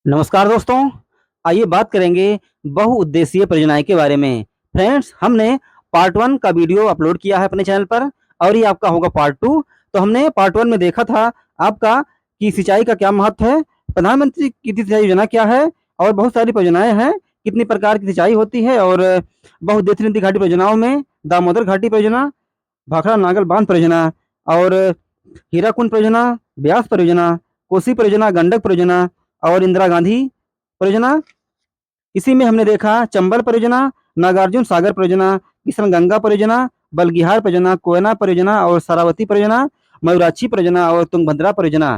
नमस्कार दोस्तों, आइए बात करेंगे बहुउद्देशीय परियोजनाएँ के बारे में। फ्रेंड्स, हमने पार्ट 1 का वीडियो अपलोड किया है अपने चैनल पर और ये आपका होगा पार्ट 2। तो हमने पार्ट 1 में देखा था आपका कि सिंचाई का क्या महत्व है, प्रधानमंत्री कृषि सिंचाई योजना क्या है और बहुत सारी परियोजनाएँ हैं, कितनी प्रकार की सिंचाई होती है और बहुउद्देशीय नदी घाटी परियोजनाओं में दामोदर घाटी परियोजना, भाखड़ा नागल बांध परियोजना और हीराकुंड परियोजना, ब्यास परियोजना, कोसी परियोजना, गंडक परियोजना और इंदिरा गांधी परियोजना। इसी में हमने देखा चंबल परियोजना, नागार्जुन सागर परियोजना, किशन गंगा परियोजना, बलगिहार परियोजना, कोयना परियोजना और शरावती परियोजना, मयूराक्षी परियोजना और तुंगभद्रा परियोजना,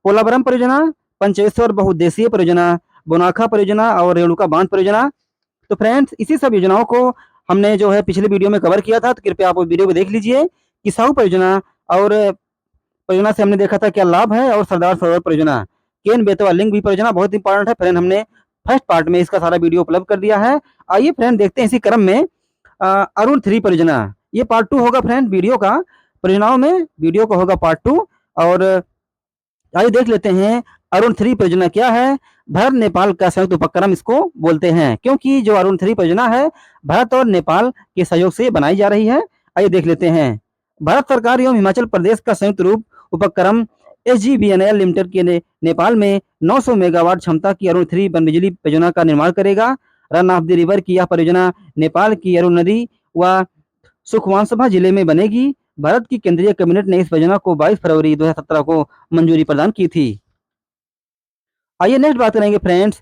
पोलावरम परियोजना, पंचेश्वर बहुउद्देशीय परियोजना, बोनाखा परियोजना और रेणुका बांध परियोजना। तो फ्रेंड्स, इसी सब योजनाओं को हमने जो है पिछले वीडियो में कवर किया था, तो कृपया आप उस वीडियो को देख लीजिए। किसाऊ परियोजना और परियोजना से हमने देखा था क्या लाभ है और सरदार सरोवर परियोजना, केन बेतवा लिंक भी परियोजना बहुत इंपॉर्टेंट है। फ्रेंड, हमने फर्स्ट पार्ट में इसका सारा वीडियो उपलब्ध कर दिया है। आइए फ्रेंड देखते हैं इसी क्रम में अरुण 3 परियोजना, ये पार्ट 2 होगा फ्रेंड वीडियो का। परियोजनाओं में वीडियो का होगा पार्ट 2। और आइए देख लेते हैं अरुण 3 परियोजना क्या है। भारत नेपाल का संयुक्त उपक्रम इसको बोलते हैं, क्योंकि जो अरुण 3 परियोजना है भारत और नेपाल के सहयोग से बनाई जा रही है। आइए देख लेते हैं। भारत सरकार एवं हिमाचल प्रदेश का संयुक्त रूप उपक्रम SGVNL लिमिटेड के नेपाल में 900 मेगावाट क्षमता की अरुण 3 पनबिजली परियोजना का निर्माण करेगा। रन ऑफ द रिवर की यह परियोजना नेपाल की अरुण नदी व सुखवांसभा जिले में बनेगी। भारत की केंद्रीय कैबिनेट ने इस परियोजना को 22 फरवरी 2017 को मंजूरी प्रदान की थी। आइए नेक्स्ट बात करेंगे फ्रेंड्स,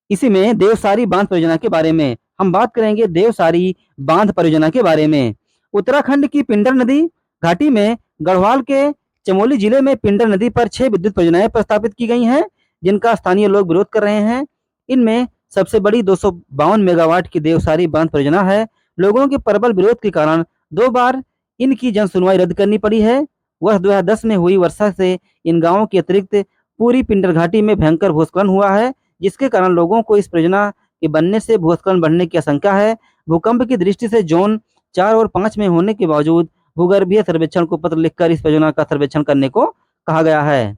इसी में देवसारी बांध परियोजना के बारे में। हम बात करेंगे देवसारी बांध परियोजना के बारे में। उत्तराखंड की पिंडर नदी घाटी में गढ़वाल के चमोली जिले में पिंडर नदी पर 6 विद्युत परियोजनाएं प्रस्तावित की गई हैं, जिनका स्थानीय लोग विरोध कर रहे हैं। इनमें सबसे बड़ी 252 मेगावाट की देवसारी बांध परियोजना है। लोगों के प्रबल विरोध के कारण 2 बार इनकी जन सुनवाई रद्द करनी पड़ी है। वर्ष 2010 में हुई वर्षा से इन गांवों के अतिरिक्त पूरी पिंडर घाटी में भयंकर भूस्खलन हुआ है, जिसके कारण लोगों को इस परियोजना के बनने से भूस्खलन बढ़ने की आशंका है। भूकंप की दृष्टि से जोन 4 और 5 में होने के बावजूद भूगर्भीय सर्वेक्षण को पत्र लिखकर इस परियोजना का सर्वेक्षण करने को कहा गया है।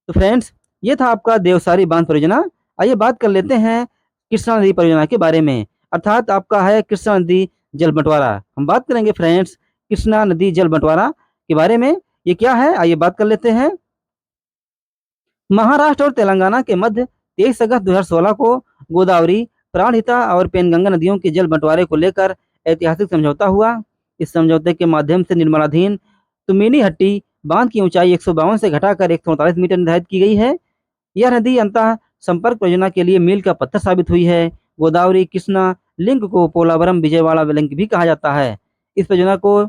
तो फ्रेंड्स, ये था आपका देवसारी बांध परियोजना। आइए बात कर लेते हैं कृष्णा नदी परियोजना के बारे में, अर्थात आपका है कृष्णा नदी जल बंटवारा। हम बात करेंगे फ्रेंड्स कृष्णा नदी जल बंटवारा के बारे में। ये क्या है, आइए बात कर लेते हैं। महाराष्ट्र और तेलंगाना के मध्य 23 अगस्त 2016 को गोदावरी, प्राणहिता और पेनगंगा नदियों के जल बंटवारे को लेकर ऐतिहासिक समझौता हुआ। इस समझौते के माध्यम से निर्माणाधीन तुमिनीहट्टी बांध की ऊंचाई 152 से घटाकर 149 मीटर निर्धारित की गई है। यह नदी अंतः संपर्क परियोजना के लिए मील का पत्थर साबित हुई है। गोदावरी कृष्णा लिंक को पोलावरम विजयवाड़ा लिंक भी कहा जाता है। इस परियोजना को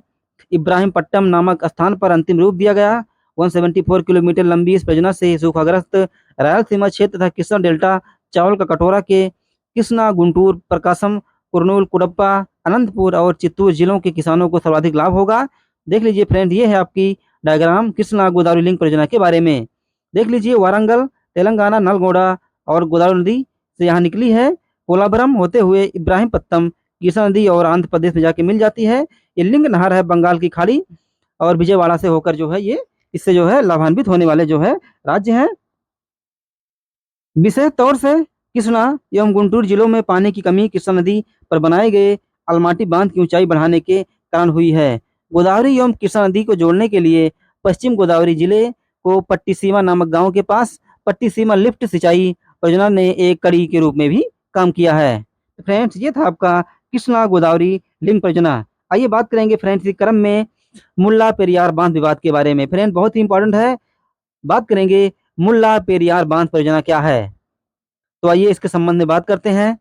इब्राहिमपट्टनम नामक स्थान पर अंतिम रूप दिया गया। 174 किलोमीटर लंबी इस परियोजना से सूखाग्रस्त रायलसीमा क्षेत्र तथा कृष्णा डेल्टा, चावल का कटोरा के कृष्णा, गुंटूर, प्रकाशम, कुर्नूल, कुडप्पा, अनंतपुर और चित्तूर जिलों के किसानों को सर्वाधिक लाभ होगा। देख लीजिए फ्रेंड, ये है आपकी डायग्राम कृष्णा गोदावरी लिंक परियोजना के बारे में। देख लीजिए वारंगल, तेलंगाना, नलगोंडा और गोदावरी नदी से यहाँ निकली है। पोलावरम होते हुए इब्राहिमपट्टनम कृष्णा नदी और आंध्र प्रदेश में जाके मिल जाती है। ये लिंग नहर है बंगाल की खाड़ी और विजयवाड़ा से होकर जो है ये इससे जो है लाभान्वित होने वाले जो है राज्य हैं। विशेष तौर से कृष्णा एवं गुंटूर जिलों में पानी की कमी कृष्णा नदी पर बनाए गए अलमाटी बांध की ऊंचाई बढ़ाने के कारण हुई है। गोदावरी एवं कृष्णा नदी को जोड़ने के लिए पश्चिम गोदावरी जिले को पट्टीसीमा नामक गांव के पास पट्टीसीमा लिफ्ट सिंचाई परियोजना ने एक कड़ी के रूप में भी काम किया है। तो फ्रेंड्स, ये था आपका कृष्णा गोदावरी लिंक परियोजना। आइए बात करेंगे फ्रेंड्स इस क्रम में मुल्ला पेरियार बांध विवाद के बारे में। फ्रेंड, बहुत ही इंपॉर्टेंट है। बात करेंगे मुल्ला पेरियार बांध परियोजना क्या है। तो आइए इसके संबंध में बात करते हैं।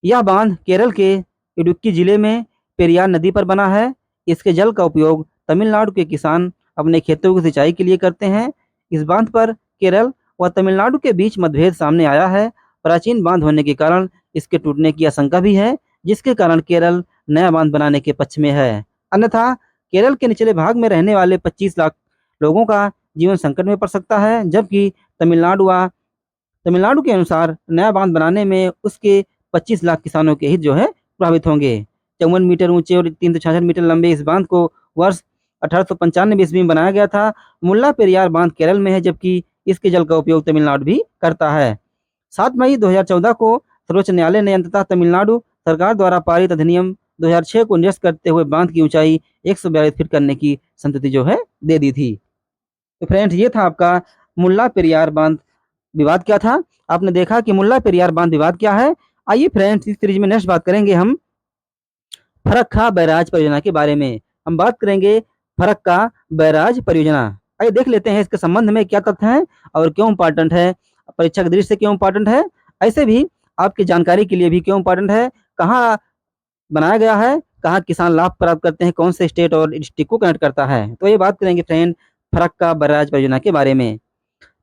यह बांध केरल के इडुक्की जिले में पेरियार नदी पर बना है। इसके जल का उपयोग तमिलनाडु के किसान अपने खेतों की सिंचाई के लिए करते हैं। इस बांध पर केरल व तमिलनाडु के बीच मतभेद सामने आया है। प्राचीन बांध होने के कारण इसके टूटने की आशंका भी है, जिसके कारण केरल नया बांध बनाने के पक्ष में है। अन्यथा केरल के निचले भाग में रहने वाले 25 लाख लोगों का जीवन संकट में पड़ सकता है, जबकि तमिलनाडु के अनुसार नया बांध बनाने में उसके 25 लाख किसानों के हित जो है प्रभावित होंगे। 54 मीटर ऊंचे और 366 मीटर लंबे इस बांध को वर्ष 1895 ईस्वी में बनाया गया था। मुल्ला पेरियार बांध केरल में है, जबकि इसके जल का उपयोग तमिलनाडु भी करता है। 7 मई 2014 को सर्वोच्च न्यायालय ने अंततः तमिलनाडु सरकार द्वारा पारित अधिनियम 2006 को निरस्त करते हुए बांध की ऊंचाई 142 फीट करने की संमति जो है दे दी थी। तो फ्रेंड्स, ये था आपका मुल्ला पेरियार बांध विवाद क्या था। आपने देखा कि मुल्ला पेरियार बांध विवाद क्या है। आइए फ्रेंड्स, इस सीरीज में नेक्स्ट बात करेंगे हम फरक्का बैराज परियोजना के बारे में। हम बात करेंगे फरक्का बैराज परियोजना। आइए देख लेते हैं इसके संबंध में क्या तथ्य हैं और क्यों इंपॉर्टेंट है, परीक्षा की दृष्टि से क्यों इंपॉर्टेंट है, ऐसे भी आपकी जानकारी के लिए भी क्यों इंपॉर्टेंट है, कहाँ बनाया गया है, कहाँ किसान लाभ प्राप्त करते हैं, कौन से स्टेट और डिस्ट्रिक्ट को कनेक्ट करता है। तो ये बात करेंगे फ्रेंड फरक्का बैराज परियोजना के बारे में।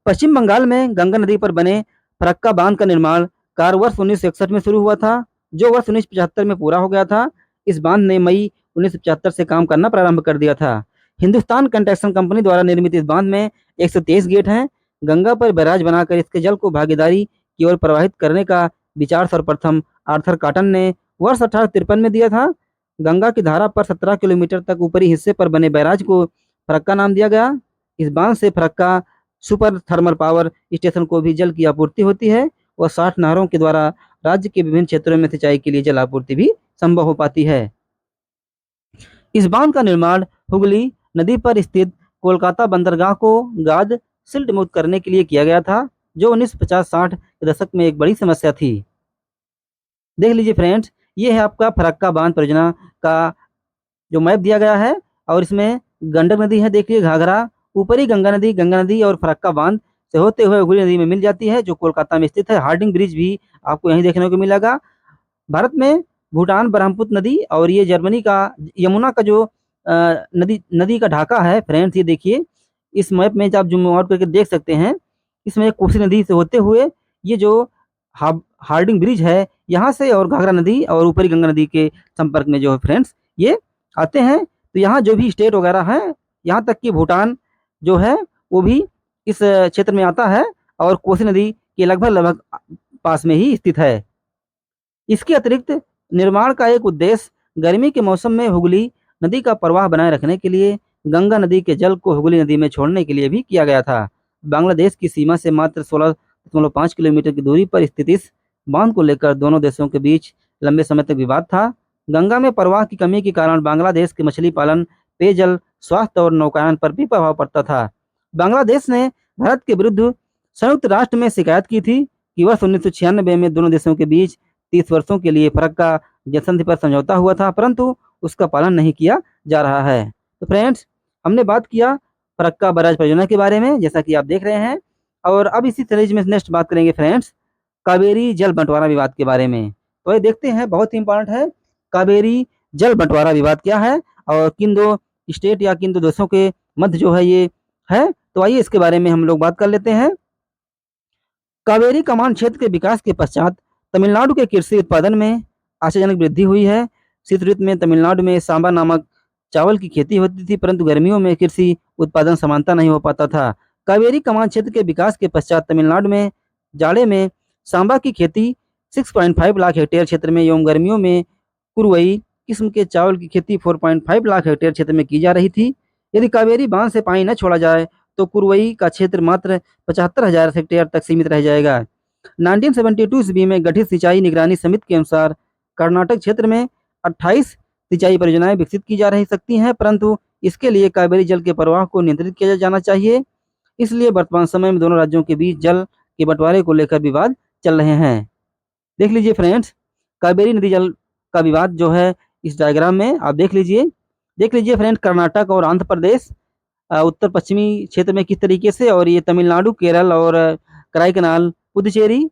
पश्चिम बंगाल में गंगा नदी पर बने फरक्का बांध का निर्माण कार्य वर्ष 1961 में शुरू हुआ था, जो वर्ष 1975 में पूरा हो गया था। इस बांध ने मई 1975 से काम करना प्रारंभ कर दिया था। हिंदुस्तान कंस्ट्रक्शन कंपनी द्वारा निर्मित इस बांध में 123 गेट हैं। गंगा पर बैराज बनाकर इसके जल को भागीदारी की ओर प्रवाहित करने का विचार सर्वप्रथम आर्थर कॉटन ने वर्ष 1853 में दिया था। गंगा की धारा पर 17 किलोमीटर तक ऊपरी हिस्से पर बने बैराज को फरक्का नाम दिया गया। इस बांध से Farakka super thermal power station को भी जल की आपूर्ति होती है और 60 नहरों के द्वारा राज्य के विभिन्न क्षेत्रों में सिंचाई के लिए जल आपूर्ति भी संभव हो पाती है। इस बांध का निर्माण हुगली नदी पर स्थित कोलकाता बंदरगाह को गाद सिल्ट मुक्त करने के लिए किया गया था, जो 1950-60 के दशक में एक बड़ी समस्या थी। देख लीजिए फ्रेंड्स, ये है आपका फरक्का बांध परियोजना का जो मैप दिया गया है और इसमें गंडक नदी है, देखिए घाघरा, ऊपरी गंगा नदी और फरक्का बांध से होते हुए हुगली नदी में मिल जाती है, जो कोलकाता में स्थित है। हार्डिंग ब्रिज भी आपको यहीं देखने को मिलेगा। भारत में भूटान ब्रह्मपुत्र नदी और ये जर्मनी का यमुना का जो नदी का ढाका है फ्रेंड्स, ये देखिए इस मैप में जब आप जूम आउट करके देख सकते हैं, इसमें कोसी नदी से होते हुए ये जो हार्डिंग ब्रिज है यहाँ से और घाघरा नदी और ऊपरी गंगा नदी के संपर्क में जो है फ्रेंड्स ये आते हैं। तो यहाँ जो भी स्टेट वगैरह है, यहाँ तक कि भूटान जो है वो भी इस क्षेत्र में आता है और कोसी नदी के लगभग पास में ही स्थित है। इसके अतिरिक्त निर्माण का एक उद्देश्य गर्मी के मौसम में हुगली नदी का प्रवाह बनाए रखने के लिए गंगा नदी के जल को हुगली नदी में छोड़ने के लिए भी किया गया था। बांग्लादेश की सीमा से मात्र 16.5 किलोमीटर की दूरी पर स्थित इस बांध को लेकर दोनों देशों के बीच लंबे समय तक विवाद था। गंगा में प्रवाह की कमी के कारण बांग्लादेश के मछली पालन, पेयजल, स्वास्थ्य और नौकायन पर भी प्रभाव पड़ता था। बांग्लादेश ने भारत के विरुद्ध संयुक्त राष्ट्र में शिकायत की थी कि वर्ष 1996 में दोनों देशों के बीच 30 वर्षों के लिए फरक्का जलसंधि पर समझौता हुआ था, परंतु उसका पालन नहीं किया जा रहा है। तो फ्रेंड्स, हमने बात किया फरक्का बैराज परियोजना के बारे में, जैसा कि आप देख रहे हैं। और अब इसी सीरीज में नेक्स्ट बात करेंगे फ्रेंड्स कावेरी जल बंटवारा विवाद के बारे में। तो ये देखते हैं, बहुत ही इंपॉर्टेंट है, कावेरी जल बंटवारा विवाद क्या है और किन दो स्टेट या किन दो देशों के मध्य जो है ये है। तो आइए इसके बारे में हम लोग बात कर लेते हैं। कावेरी कमान क्षेत्र के विकास के पश्चात तमिलनाडु के कृषि उत्पादन में आशाजनक वृद्धि हुई है। शीत ऋतु में तमिलनाडु में सांबा नामक चावल की खेती होती थी, परंतु गर्मियों में कृषि उत्पादन समानता नहीं हो पाता था। कावेरी कमान क्षेत्र के विकास के पश्चात तमिलनाडु में जाड़े में सांबा की खेती 6.5 लाख हेक्टेयर क्षेत्र में एवं गर्मियों में कुरुवई किस्म के चावल की खेती 4.5 लाख हेक्टेयर क्षेत्र में की जा रही थी। यदि कावेरी बांध से पानी न छोड़ा जाए तो कुरुवई का क्षेत्र मात्र 75,000 हेक्टेयर तक सीमित रह जाएगा। 1972 ईस्वी में गठित सिंचाई निगरानी समिति के अनुसार कर्नाटक क्षेत्र में 28 सिंचाई परियोजनाएं विकसित की जा रही सकती हैं, परंतु इसके लिए कावेरी जल के प्रवाह को नियंत्रित किया जाना चाहिए। इसलिए वर्तमान समय में दोनों राज्यों के बीच जल के बंटवारे को लेकर विवाद चल रहे हैं। देख लीजिए फ्रेंड्स, कावेरी नदी जल का विवाद जो है इस डायग्राम में आप देख लीजिए। देख लीजिए फ्रेंड्स, कर्नाटक और आंध्र प्रदेश उत्तर पश्चिमी क्षेत्र में किस तरीके से, और ये तमिलनाडु, केरल और कराईकनाल, पुदुचेरी,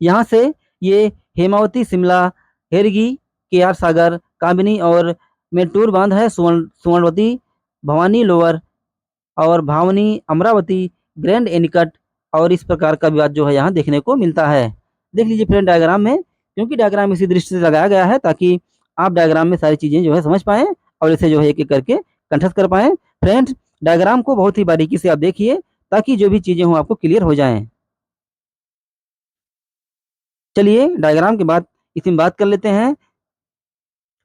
यहाँ से ये हेमावती, शिमला, हेरगी, केआर सागर, कामिनी और मेट्टूर बांध है, सुवर्णवती, भवानी लोअर और भावनी, अमरावती, ग्रैंड एनिकट और इस प्रकार का विवाद जो है यहाँ देखने को मिलता है। देख लीजिए फ्रेंड डायग्राम में, क्योंकि डायग्राम इसी दृष्टि से लगाया गया है ताकि आप डायग्राम में सारी चीज़ें जो है समझ पाएँ और इसे जो है एक एक करके कंठस्थ कर पाएँ। फ्रेंड्स, डायग्राम को बहुत ही बारीकी से आप देखिए ताकि जो भी चीज़ें हों आपको क्लियर हो जाएँ। चलिए डायग्राम के बाद इसमें बात कर लेते हैं।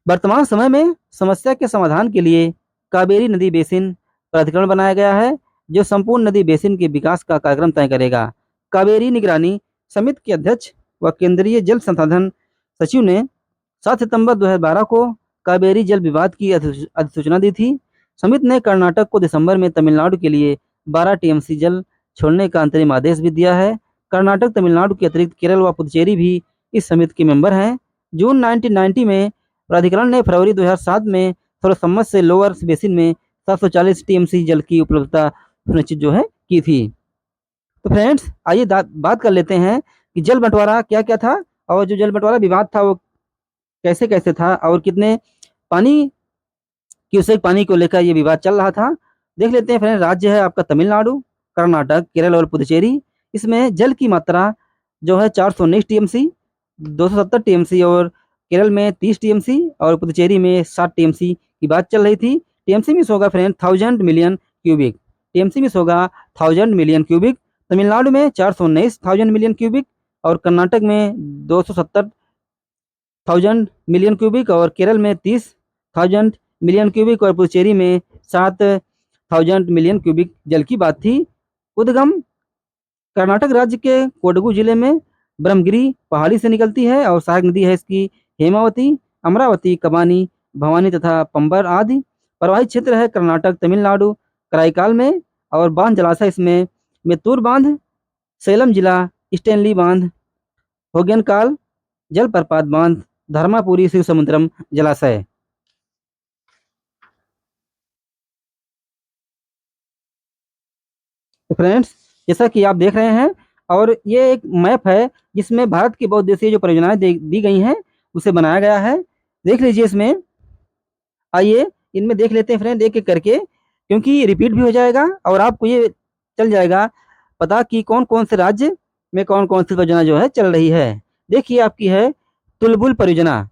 वर्तमान समय में समस्या के समाधान के लिए कावेरी नदी बेसिन प्राधिकरण बनाया गया है, जो संपूर्ण नदी बेसिन के विकास का कार्यक्रम तय करेगा। कावेरी निगरानी समिति के अध्यक्ष व केंद्रीय जल संसाधन सचिव ने 7 सितंबर 2012 को कावेरी जल विवाद की अधिसूचना दी थी। समिति ने कर्नाटक को दिसंबर में तमिलनाडु के लिए 12 टीएमसी जल छोड़ने का अंतरिम आदेश भी दिया है। कर्नाटक, तमिलनाडु के अतिरिक्त केरल व पुडुचेरी भी इस समिति के मेंबर हैं। जून 1990 में प्राधिकरण ने फरवरी 2007 में सर्वसम्मत से लोअर बेसिन में 740 टीएमसी जल की उपलब्धता सुनिश्चित जो है की थी। तो फ्रेंड्स आइए बात कर लेते हैं कि जल बंटवारा क्या क्या था और जो जल बंटवारा विवाद था वो कैसे कैसे था और कितने पानी क्यूसेक पानी को लेकर ये विवाद चल रहा था। देख लेते हैं फ्रेंड। राज्य है आपका तमिलनाडु, कर्नाटक, केरल और पुडुचेरी। इसमें जल की मात्रा जो है 419 टीएमसी, 270 टीएमसी और केरल में 30 टीएमसी और पुडुचेरी में 60 टीएमसी की बात चल रही थी। टीएमसी में होगा फ्रेंड 1000 मिलियन क्यूबिक। टीएमसी में होगा 1000 मिलियन क्यूबिक। तमिलनाडु में 419 1000 मिलियन क्यूबिक और कर्नाटक में 270 1000 मिलियन क्यूबिक और केरल में 30,000 मिलियन क्यूबिक और पुडुचेरी में 7,000 मिलियन क्यूबिक जल की बात थी। उद्गम कर्नाटक राज्य के कोडगु जिले में ब्रह्मगिरी पहाड़ी से निकलती है और सहायक नदी है इसकी हेमावती, अमरावती, कबानी, भवानी तथा पंबर आदि। प्रवाहित क्षेत्र है कर्नाटक तमिलनाडु कराईकाल में और बांध जलाशय इसमें मेत्तूर बांध, सेलम जिला स्टेनली बांध, होगेनकाल जलप्रपात बांध, धर्मापुरी शिव समुद्रम जलाशय। तो फ्रेंड्स जैसा कि आप देख रहे हैं और ये एक मैप है जिसमें भारत की बहुउद्देशीय जो परियोजनाएं दी गई हैं उसे बनाया गया है। देख लीजिए इसमें। आइए इनमें देख लेते हैं फ्रेंड एक एक करके, क्योंकि रिपीट भी हो जाएगा और आपको ये चल जाएगा पता कि कौन कौन से राज्य में कौन कौन सी परियोजना जो है चल रही है। देखिए आपकी है तुलबुल परियोजना।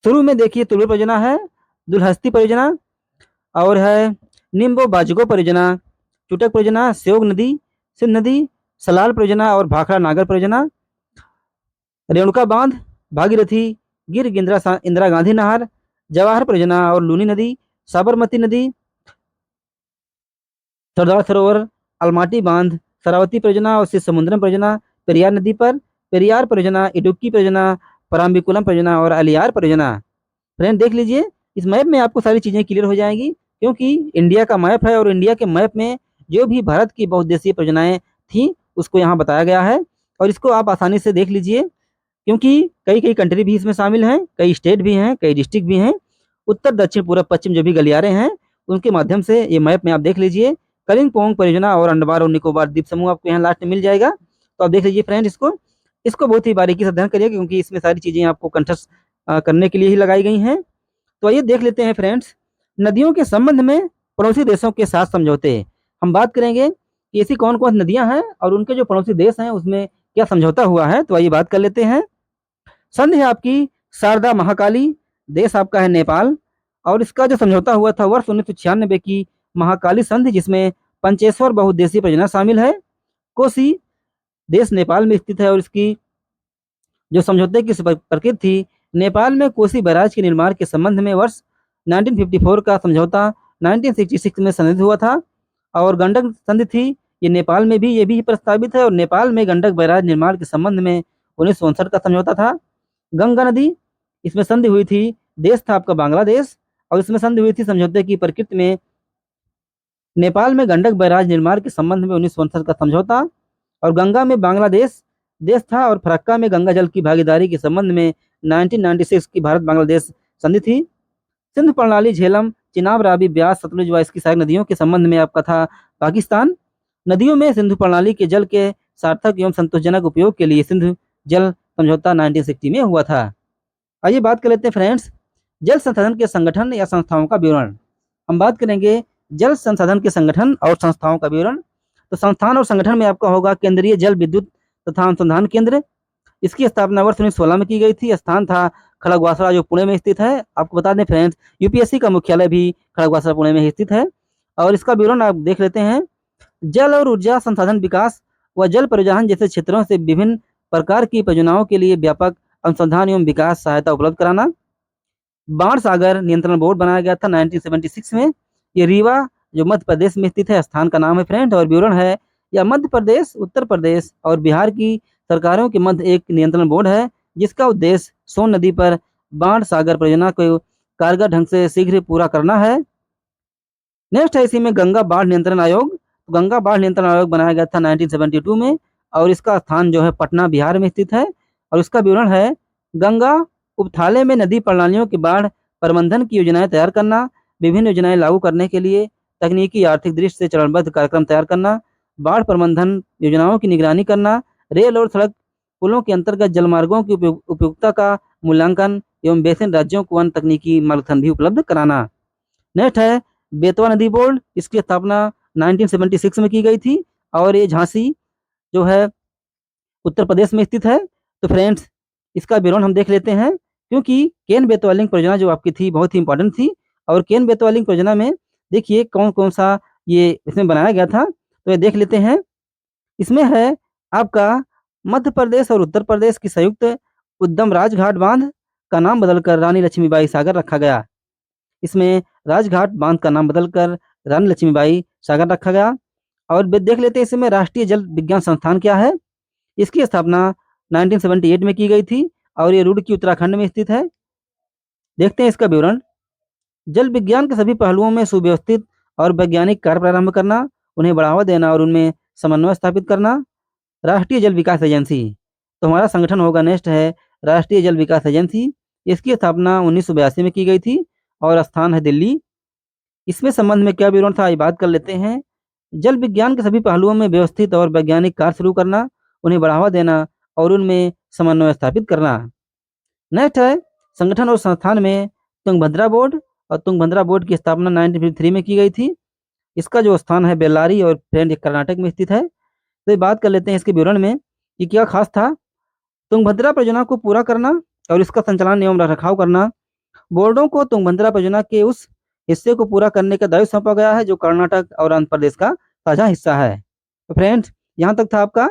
शुरू में देखिए तुलबुल परियोजना है, दुलहस्ती परियोजना और है निम्बो बाजगो परियोजना, चुटक परियोजना, स्योग नदी, सिंध नदी, सलाल परियोजना और भाखड़ा नागर परियोजना, रेणुका बांध, भागीरथी, गिर इंदिरा गांधी नहर, जवाहर परियोजना और लूनी नदी, साबरमती नदी, सरदार सरोवर, अलमाटी बांध, शरावती परियोजना और शिव समुद्रम परियोजना, पेरियार नदी पर, पेरियार परियोजना, इडुक्की परियोजना, पराम्बिकुलम परियोजना और अलियार परियोजना। फ्रेंड देख लीजिए इस मैप में आपको सारी चीजें क्लियर हो जाएंगी, क्योंकि इंडिया का मैप है और इंडिया के मैप में जो भी भारत की बहुउद्देशीय परियोजनाएं थी उसको यहाँ बताया गया है और इसको आप आसानी से देख लीजिए, क्योंकि कई कई कंट्री भी इसमें शामिल हैं, कई स्टेट भी हैं, कई डिस्ट्रिक्ट भी हैं, उत्तर दक्षिण पूर्व पश्चिम जो भी गलियारे हैं उनके माध्यम से ये मैप में आप देख लीजिए। कलिंपोंग परियोजना और अंडमान और निकोबार द्वीप समूह आपको यहाँ लास्ट में मिल जाएगा। तो आप देख लीजिए फ्रेंड इसको बहुत ही बारीकी से अध्ययन करिए, क्योंकि इसमें सारी चीजें आपको कंठस्थ करने के लिए ही लगाई गई हैं। तो आइए देख लेते हैं फ्रेंड्स नदियों के संबंध में पड़ोसी देशों के साथ समझौते। हम बात करेंगे कि ऐसी कौन कौन नदियां हैं और उनके जो पड़ोसी देश हैं उसमें क्या समझौता हुआ है। तो आइए बात कर लेते हैं। संधि है आपकी शारदा महाकाली, देश आपका है नेपाल और इसका जो समझौता हुआ था वर्ष 1996 की महाकाली संधि, जिसमें पंचेश्वर बहुउद्देशीय परियोजना शामिल है। कोसी देश नेपाल में स्थित है और इसकी जो समझौते की प्रकृति थी, नेपाल में कोसी बैराज के निर्माण के संबंध में वर्ष 1954 का समझौता 1966 में संधित हुआ था और गंडक संधि थी ये नेपाल में भी, ये भी प्रस्तावित है और नेपाल में गंडक बैराज निर्माण के संबंध में 1959 का समझौता था। गंगा नदी इसमें संधि हुई थी, देश था आपका बांग्लादेश और इसमें संधि हुई थी समझौते की प्रकृति में नेपाल में गंडक बैराज निर्माण के संबंध में 1959 का समझौता और गंगा में बांग्लादेश देश था और फरक्का में गंगा जल की भागीदारी के संबंध में 1996 की भारत बांग्लादेश संधि थी। सिंधु प्रणाली झेलम, चिनाब, रावी, ब्यास, सतलुज व इसकी सहायक नदियों के संबंध में आपका था पाकिस्तान। नदियों में सिंधु प्रणाली के जल के सार्थक एवं संतोषजनक उपयोग के लिए सिंधु जल समझौता 1960 में हुआ था। आइए बात कर लेते हैं फ्रेंड्स जल संसाधन के संगठन या संस्थाओं का विवरण। हम बात करेंगे जल संसाधन के संगठन और संस्थाओं का विवरण। तो संस्थान और संगठन में आपका होगा केंद्रीय जल विद्युत तथा अनुसंधान केंद्र। इसकी स्थापना वर्ष 1916 में की गई थी। स्थान था खड़गवासला जो पुणे में स्थित है। आपको बता दें फ्रेंड्स यूपीएससी का मुख्यालय भी खड़गवासला पुणे में स्थित है और इसका विवरण आप देख लेते हैं। जल और ऊर्जा संसाधन विकास व जल परिवहन जैसे क्षेत्रों से विभिन्न प्रकार की परियोजनाओं के लिए व्यापक अनुसंधान एवं विकास सहायता उपलब्ध कराना। बाण सागर नियंत्रण बोर्ड बनाया गया था 1976 में। ये रीवा जो मध्य प्रदेश में स्थित है स्थान का नाम है फ्रेंड और विवरण है या मध्य प्रदेश, उत्तर प्रदेश और बिहार की सरकारों के मध्य एक नियंत्रण बोर्ड है, जिसका उद्देश्य सोन नदी पर बाण सागर परियोजना को कारगर ढंग से शीघ्र पूरा करना है। नेक्स्ट है इसी में गंगा बाढ़ नियंत्रण आयोग। तो गंगा बाढ़ नियंत्रण आयोग बनाया गया था 1972 में, और इसका स्थान जो है पटना बिहार में स्थित है। और इसका विवरण है, गंगा उपथाले में नदी प्रणालियों की बाढ़ प्रबंधन की योजनाएं तैयार करना, विभिन्न योजनाएं लागू करने के लिए तकनीकी आर्थिक दृष्टि से चरणबद्ध कार्यक्रम तैयार करना, बाढ़ प्रबंधन योजनाओं की निगरानी करना, रेल और सड़क पुलों के अंतर्गत जलमार्गों की उपयुक्तता का मूल्यांकन एवं बेसिन राज्यों को अन्य तकनीकी मार्गदर्शन भी उपलब्ध कराना। नेक्स्ट है बेतवा नदी बोर्ड। इसकी स्थापना 1976 में की गई थी, और ये झांसी जो है उत्तर प्रदेश में स्थित है। तो फ्रेंड्स, इसका विवरण हम देख लेते हैं, क्योंकि केन बेतवा लिंक परियोजना जो आपकी थी बहुत ही इंपॉर्टेंट थी। और केन बेतवा लिंक परियोजना में देखिए कौन कौन सा ये इसमें बनाया गया था, तो ये देख लेते हैं। इसमें है आपका मध्य प्रदेश और उत्तर प्रदेश की संयुक्त उद्यम राजघाट बांध का नाम बदलकर रानी लक्ष्मीबाई सागर रखा गया। इसमें राजघाट बांध का नाम बदलकर रानी लक्ष्मीबाई सागर रखा गया। और देख लेते हैं इसमें राष्ट्रीय जल विज्ञान संस्थान क्या है। इसकी स्थापना 1978 में की गई थी, और ये रुड़की उत्तराखंड में स्थित है। देखते हैं इसका विवरण। जल विज्ञान के सभी पहलुओं में सुव्यवस्थित और वैज्ञानिक कार्य प्रारंभ करना, उन्हें बढ़ावा देना और उनमें समन्वय स्थापित करना। राष्ट्रीय जल विकास एजेंसी, तो हमारा संगठन होगा नेक्स्ट है राष्ट्रीय जल विकास एजेंसी। इसकी स्थापना 1982 में की गई थी, और स्थान है दिल्ली। इसमें संबंध में क्या विवरण था, ये बात कर लेते हैं। जल विज्ञान के सभी पहलुओं में व्यवस्थित और वैज्ञानिक कार्य शुरू करना, उन्हें बढ़ावा देना और उनमें समन्वय स्थापित करना। नेक्स्ट है संगठन और संस्थान में तुंगभद्रा बोर्ड। और तुंगभद्रा बोर्ड की स्थापना 1953 में की गई थी। इसका जो स्थान है बेल्लारी और फ्रेंड कर्नाटक में स्थित है। तो ये बात कर लेते हैं इसके विवरण में कि क्या खास था। तुंगभद्रा परियोजना को पूरा करना और इसका संचालन एवं रखरखाव करना। बोर्डों को तुंगभद्रा परियोजना के उस हिस्से को पूरा करने का दायित्व सौंपा गया है जो कर्नाटक और आंध्र प्रदेश का साझा हिस्सा है। तो फ्रेंड्स, यहाँ तक था आपका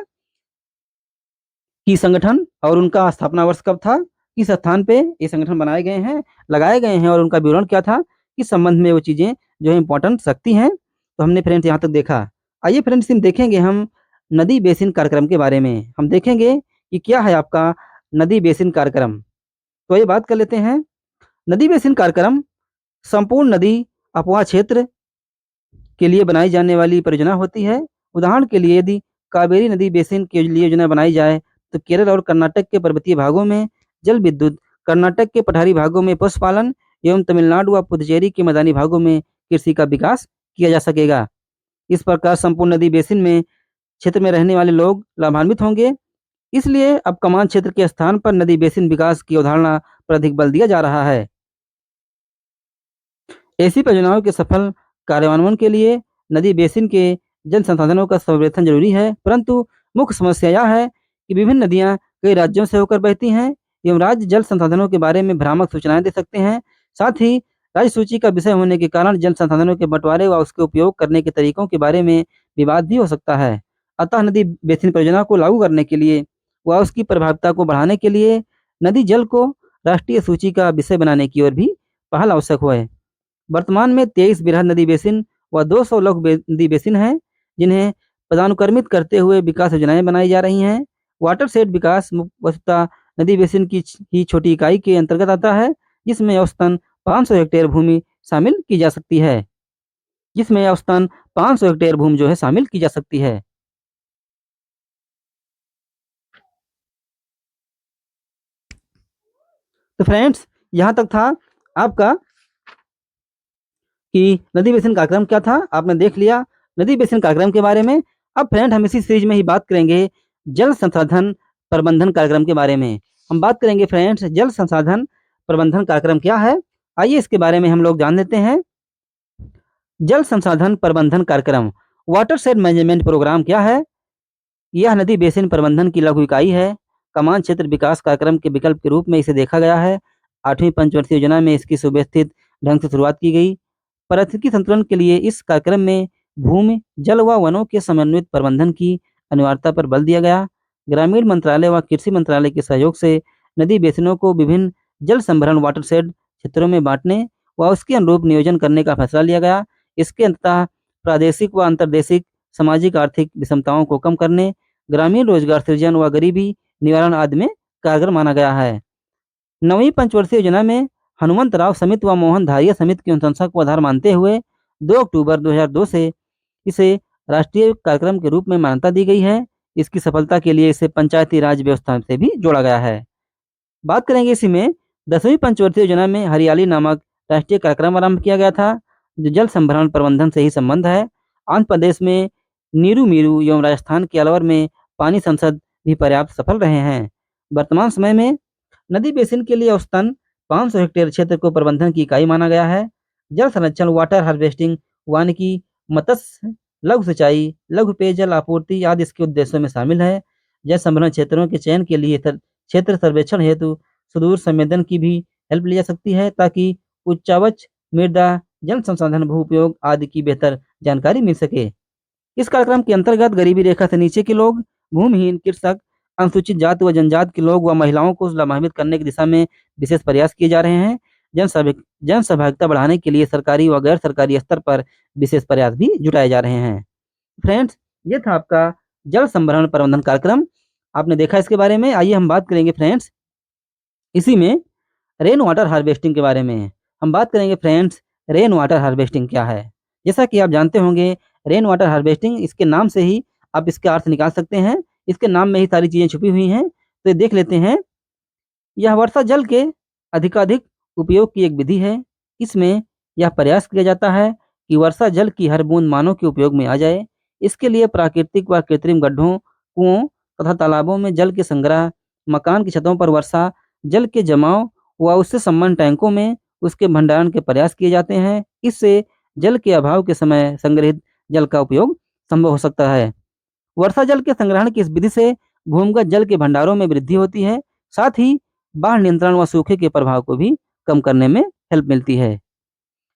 कि संगठन और उनका स्थापना वर्ष कब था, किस स्थान पे ये संगठन बनाए गए हैं, लगाए गए हैं, और उनका विवरण क्या था, किस संबंध में वो चीज़ें जो है इंपॉर्टेंट सकती हैं। तो हमने फ्रेंड्स यहाँ तक देखा। आइए फ्रेंड्स, हम देखेंगे हम नदी बेसिन कार्यक्रम के बारे में। हम देखेंगे कि क्या है आपका नदी बेसिन कार्यक्रम। तो ये बात कर लेते हैं। नदी बेसिन कार्यक्रम संपूर्ण नदी अपवाह क्षेत्र के लिए बनाई जाने वाली परियोजना होती है। उदाहरण के लिए यदि कावेरी नदी बेसिन के लिए योजना बनाई जाए तो केरल और कर्नाटक के पर्वतीय भागों में जल विद्युत, कर्नाटक के पठारी भागों में पशुपालन एवं तमिलनाडु व पुदुचेरी के मैदानी भागों में कृषि का विकास किया जा सकेगा। इस प्रकार संपूर्ण नदी बेसिन में क्षेत्र में रहने वाले लोग लाभान्वित होंगे। इसलिए अब कमान क्षेत्र के स्थान पर नदी बेसिन विकास की अवधारणा पर अधिक बल दिया जा रहा है। ऐसी परियोजनाओं के सफल कार्यान्वयन के लिए नदी बेसिन के जल संसाधनों का संरक्षण जरूरी है, परंतु मुख्य समस्या यह है कि विभिन्न नदियां कई राज्यों से होकर बहती हैं एवं राज्य जल संसाधनों के बारे में भ्रामक सूचनाएं दे सकते हैं। साथ ही राज्य सूची का विषय होने के कारण जल संसाधनों के बंटवारे व उसके उपयोग करने के तरीकों के बारे में विवाद भी हो सकता है। अतः नदी बेसिन परियोजना को लागू करने के लिए व उसकी प्रभावता को बढ़ाने के लिए नदी जल को राष्ट्रीय सूची का विषय बनाने की ओर भी पहल आवश्यक है। वर्तमान में 23 बृहद नदी बेसिन व 200 लघु नदी बेसिन हैं, जिन्हें पदानुक्रमित करते हुए विकास योजनाएं बनाई जा रही हैं। वाटरशेड विकास वस्तुतः नदी बेसिन की ही छोटी इकाई के अंतर्गत आता है, जिसमें औसतन 500 हेक्टेयर भूमि शामिल की जा सकती है। जिसमें औसतन 500 हेक्टेयर भूमि जो है शामिल की जा सकती है। तो फ्रेंड्स, यहाँ तक था आपका कि नदी बेसिन कार्यक्रम क्या था, आपने देख लिया नदी बेसिन कार्यक्रम के बारे में। अब फ्रेंड हम इसी सीरीज में ही बात करेंगे जल संसाधन प्रबंधन कार्यक्रम के बारे में। हम बात करेंगे फ्रेंड्स जल संसाधन प्रबंधन कार्यक्रम क्या है। आइए इसके बारे में हम लोग जान लेते हैं। जल संसाधन प्रबंधन कार्यक्रम वाटरशेड मैनेजमेंट प्रोग्राम क्या है। यह नदी बेसिन प्रबंधन की लघु इकाई है। कमान क्षेत्र विकास कार्यक्रम के विकल्प के रूप में इसे देखा गया है। 8वीं पंचवर्षीय योजना में इसकी सुव्यवस्थित ढंग से शुरुआत की गई। पारिस्थितिकी संतुलन के लिए इस कार्यक्रम में भूमि, जल व वनों के समन्वित प्रबंधन की अनिवार्यता पर बल दिया गया। ग्रामीण मंत्रालय व कृषि मंत्रालय के सहयोग से नदी बेसिनों को विभिन्न जल संभरण वाटरशेड क्षेत्रों में बांटने व उसके अनुरूप नियोजन करने का फैसला लिया गया। इसके अंततः प्रादेशिक व अंतर्देशिक सामाजिक आर्थिक विषमताओं को कम करने, ग्रामीण रोजगार सृजन व गरीबी निवारण आदि में कारगर माना गया है। नवीं पंचवर्षीय योजना में हनुमंतराव समिति व मोहन धारिया समिति की अनुशंसा को आधार मानते हुए 2 अक्टूबर 2002 से इसे राष्ट्रीय कार्यक्रम के रूप में मान्यता दी गई है। इसकी सफलता के लिए इसे पंचायती राज व्यवस्था से भी जोड़ा गया है। बात करेंगे इसी में 10वीं पंचवर्षीय योजना में हरियाली नामक राष्ट्रीय कार्यक्रम आरंभ किया गया था, जो जल संभरण प्रबंधन से ही संबंध है। आंध्र प्रदेश में नीरू मीरू एवं राजस्थान के अलवर में पानी संसद भी पर्याप्त सफल रहे हैं। वर्तमान समय में नदी बेसिन के लिए औसतन 500 हेक्टेयर क्षेत्र को प्रबंधन की इकाई माना गया है। जल संरक्षण, वाटर हार्वेस्टिंग, वानिकी, मत्स्य, लघु सिंचाई, लघु पेयजल आपूर्ति आदि इसके उद्देश्यों में शामिल है। जल संभरण क्षेत्रों के चयन के लिए क्षेत्र सर्वेक्षण हेतु सुदूर संवेदन की भी हेल्प ली जा सकती है, ताकि उच्चावच मृदा, जल संसाधन, भू उपयोग आदि की बेहतर जानकारी मिल सके। इस कार्यक्रम के अंतर्गत गरीबी रेखा से नीचे के लोग, भूमिहीन, कृषक, अनुसूचित जाति व जनजाति के लोग व महिलाओं को लाभान्वित करने की दिशा में विशेष प्रयास किए जा रहे हैं। जन सहभागिता बढ़ाने के लिए सरकारी व गैर सरकारी स्तर पर विशेष प्रयास भी जुटाए जा रहे हैं। फ्रेंड्स, ये था आपका जल संभरण प्रबंधन कार्यक्रम। आपने देखा इसके बारे में। आइए हम बात करेंगे फ्रेंड्स इसी में रेन वाटर हार्वेस्टिंग के बारे में। हम बात करेंगे फ्रेंड्स, रेन वाटर हार्वेस्टिंग क्या है। जैसा कि आप जानते होंगे, रेन वाटर हार्वेस्टिंग, इसके नाम से ही आप इसके अर्थ निकाल सकते हैं। इसके नाम में ही सारी चीज़ें छुपी हुई हैं। तो देख लेते हैं। यह वर्षा जल के अधिकाधिक उपयोग की एक विधि है। इसमें यह प्रयास किया जाता है कि वर्षा जल की हर बूंद मानव के उपयोग में आ जाए। इसके लिए प्राकृतिक व कृत्रिम गड्ढों, कुओं तथा तालाबों में जल के संग्रह, मकान की छतों पर वर्षा जल के जमाव व उससे संबंध टैंकों में उसके भंडारण के प्रयास किए जाते हैं। इससे जल के अभाव के समय संग्रहित जल का उपयोग संभव हो सकता है। वर्षा जल के संग्रहण की इस विधि से भूमिगत जल के भंडारों में वृद्धि होती है, साथ ही बाढ़ नियंत्रण व सूखे के प्रभाव को भी कम करने में हेल्प मिलती है।